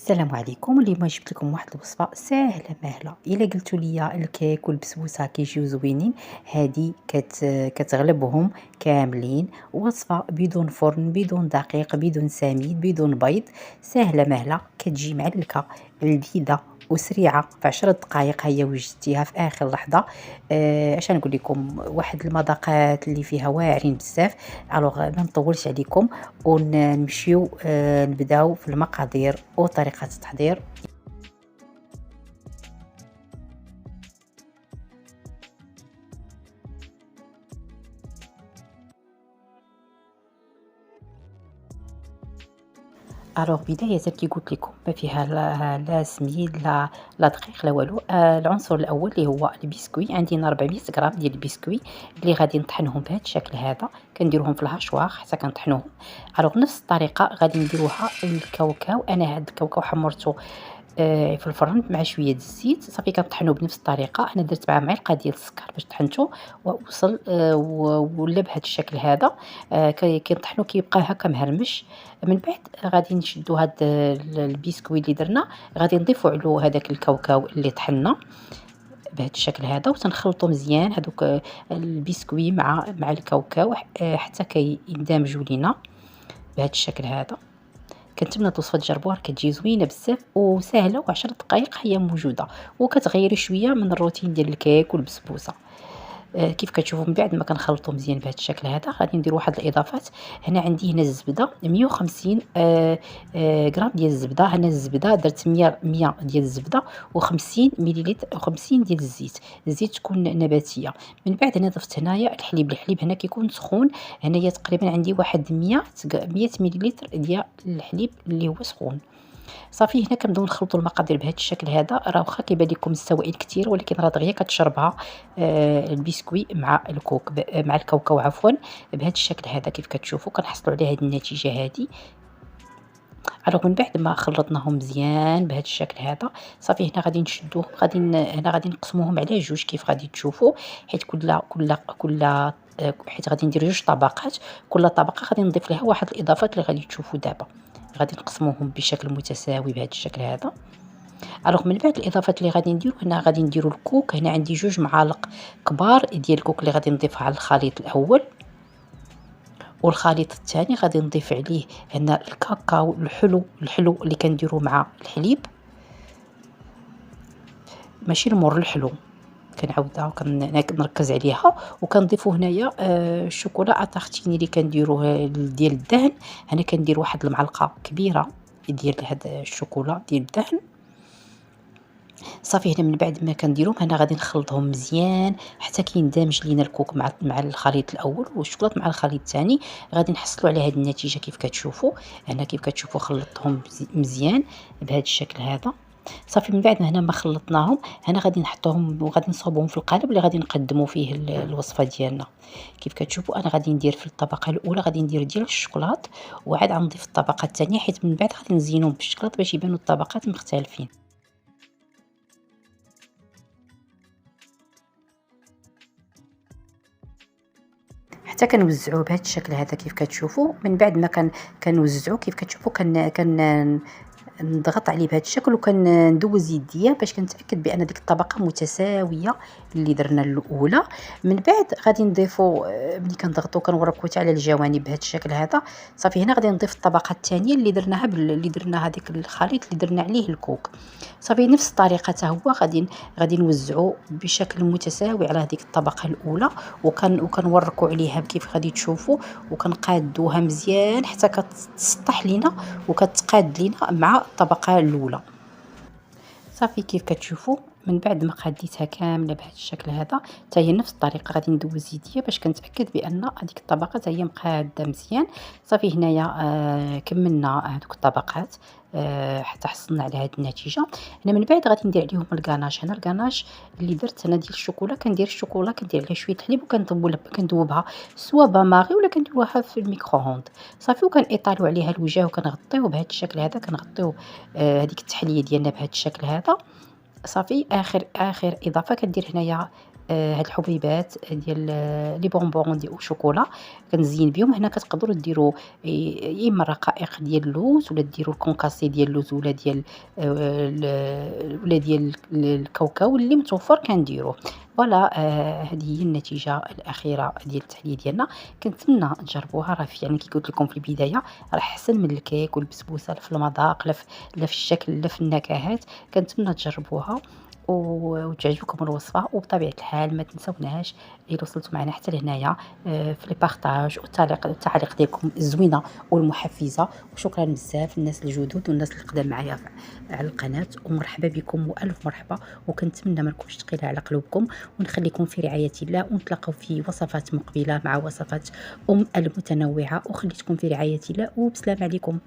السلام عليكم. اليوم جبت لكم واحد الوصفه ساهله ماهله. الا قلتوا لي الكيك والبسبوسه كيجيو زوينين، هذه كتغلبهم كاملين. وصفه بدون فرن، بدون دقيق، بدون سميد، بدون بيض، ساهله ماهله، كتجي معلكه، لذيذه وسريعه. في 10 دقائق هي وجدتيها في اخر لحظه. اش نقول لكم، واحد المذاقات اللي فيها واعرين بزاف. الوغ ما نطولش عليكم ونمشيو نبداو في المقادير وطريقة التحضير. بداية كي قلت لكم ما فيها لا سميد لا دقيق لا والو. العنصر الأول اللي هو البسكوي. عندي هنا 400 غرام ديال البسكوي اللي غادي نطحنهم بهذا الشكل هذا. كنديروهم في الهاشوار حتى كنطحنوهم. نفس الطريقة غادي نديروها الكاوكاو. أنا هاد الكاوكاو حمرته في الفرن مع شويه د الزيت. صافي كنطحنوه بنفس الطريقه. انا درت معاه معلقه ديال السكر باش طحنته ووصل ولا بهذا الشكل هذا. كنطحنو كيبقى هكا مهرمش. من بعد غادي نشدو هاد البسكوي اللي درنا، غادي نضيفو عليه هذاك الكاوكاو اللي طحنا بهذا الشكل هذا، وتنخلطو مزيان هذوك البسكوي مع الكاوكاو حتى كيندمجوا لينا بهذا الشكل هذا. كنتمنى الوصفه تجربوها، كتجي زوينه بزاف وسهله، و10 دقائق هي موجوده، وكتغيري شويه من الروتين ديال الكيك والبسبوسه. كيف كتشوفوا من بعد ما كنخلطوا مزيان بهذا الشكل هذا، غادي ندير واحد الاضافات. هنا عندي هنا الزبده 150 غرام ديال الزبده. هنا الزبده درت 100 ديال الزبده و50 مليلتر و50 ديال الزيت. الزيت تكون نباتيه. من بعد هنا ضفت هنايا الحليب هنا كيكون سخون. هنايا تقريبا عندي واحد 100 مليلتر ديال الحليب اللي هو سخون. صافي هنا كنبداو نخلطوا المقادير بهذا الشكل هذا. راه واخا كيبان لكم السوائل كثير، ولكن راه دغيا كتشربها البسكوي مع الكوك مع الكاوكاو عفوا، بهذا الشكل هذا. كيف كتشوفوا كنحصلوا على هذه النتيجه هذه. من بعد ما خلطناهم مزيان بهذا الشكل هذا، صافي هنا غادي نشدوه، هنا غادي نقسموهم على جوج كيف غادي تشوفوا، حيت حيت غادي ندير جوج طبقات. كل طبقه غادي نضيف لها واحد الاضافات اللي غادي تشوفوا دابا. غادي نقسموهم بشكل متساوي بهذا الشكل هذا. من بعد الاضافات اللي غادي نديرو، هنا غادي نديرو الكوك. هنا عندي 2 معالق كبار ديال الكوك اللي غادي نضيفها على الخليط الاول، والخليط الثاني غادي نضيف عليه هنا الكاكاو الحلو اللي كنديرو مع الحليب، ماشي المر الحلو. كنعاودها كنركز عليها. وكنضيفو هنايا الشوكولا اتارتيني اللي كنديروه ديال الدهن. هنا كندير واحد المعلقه كبيره ديال هاد الشوكولا ديال الدهن. صافي هنا من بعد ما كنديرهم، هنا غادي نخلطهم مزيان حتى كيندمج لينا الكوك مع الخليط الاول والشوكولاط مع الخليط الثاني. غادي نحصلوا على هذه النتيجه كيف كتشوفوا. هنا كيف كتشوفوا خلطتهم مزيان بهذا الشكل هذا. صافي من بعد هنا ما خلطناهم، هنا غادي نحطوهم وغادي نصوبهم في القالب اللي غادي نقدموا فيه الوصفه ديالنا. كيف كتشوفوا انا غادي ندير في الطبقه الاولى غادي ندير ديال الشوكولاط، وعاد غنضيف الطبقه الثانيه، حيت من بعد غادي نزينهم بالشوكولاط باش يبانوا الطبقات مختلفين. حتى كنوزعوه بهذا الشكل هذا كيف كتشوفوا. من بعد ما كنوزعوه كيف كتشوفوا كن نضغط عليه بهذا الشكل، وكندوز يديا باش كنتاكد بان ديك الطبقه متساويه اللي درنا الاولى. من بعد غادي نضيفوا ملي كنضغطوا كنوركوا حتى على الجوانب بهذا الشكل هذا. صافي هنا غادي نضيف الطبقه الثانيه اللي درناها اللي درنا هذيك الخليط اللي درنا عليه الكوك. صافي نفس الطريقه حتى هو غادي نوزعوا بشكل متساوي على هذيك الطبقه الاولى، وكنوركوا عليها كيف غادي تشوفوا، وكنقادوها مزيان حتى كتسطح لينا وكتقاد لينا مع الطبقه الاولى. صافي كيف كتشوفوا من بعد ما قاديتها كامله بهذا الشكل هذا، حتى هي نفس الطريقه غادي ندوز يديا باش كنتاكد بان هذيك الطبقه حتى هي مقاده مزيان. صافي هنايا كملنا هذوك الطبقات حتى حصلنا على هذه النتيجه. هنا من بعد غادي ندير عليهم الكاناش. هنا الكاناش اللي درت انا ديال الشوكولا، كندير الشوكولا كندير عليها شويه الحليب وكندوبها سوا باماغي ولا كنديروها في الميكرووند. صافي وكنيطاليو عليها الوجه وكنغطيوه بهذا الشكل هذا. كنغطيو هذيك التحليه ديالنا بهذا الشكل هذا. صافي اخر اضافه كندير هنايا هاد الحبيبات ديال لي بونبون ديال الشوكولا كنزين بهم. هنا كتقدروا ديروا يا اما رقائق ديال اللوز، ولا ديروا الكونكاسي ديال اللوز، ولا ديال ولا ديال الكاوكاو اللي متوفر كنديروه. فوالا هذه هي النتيجه الاخيره ديال التحليه ديالنا. كنتمنى تجربوها، راه يعني كي قلت لكم في البدايه راه احسن من الكيك والبسبوسه، لا في المذاق لا في الشكل لا في النكهات. كنتمنى تجربوها وتعجبكم الوصفه. وبطبيعه الحال ما تنسوناش الا وصلتوا معنا حتى لهنايا في لي بارطاج والتعليق ديالكم الزوينه والمحفزه. وشكرا بزاف الناس الجدد والناس اللي قدام معايا على القناه، ومرحبا بكم والف مرحبا. وكنتمنى ما نكونش ثقيله على قلوبكم، ونخليكم في رعايه الله، ونتلاقاو في وصفات مقبله مع وصفات المتنوعه. وخليتكم في رعايه الله، وبسلام عليكم.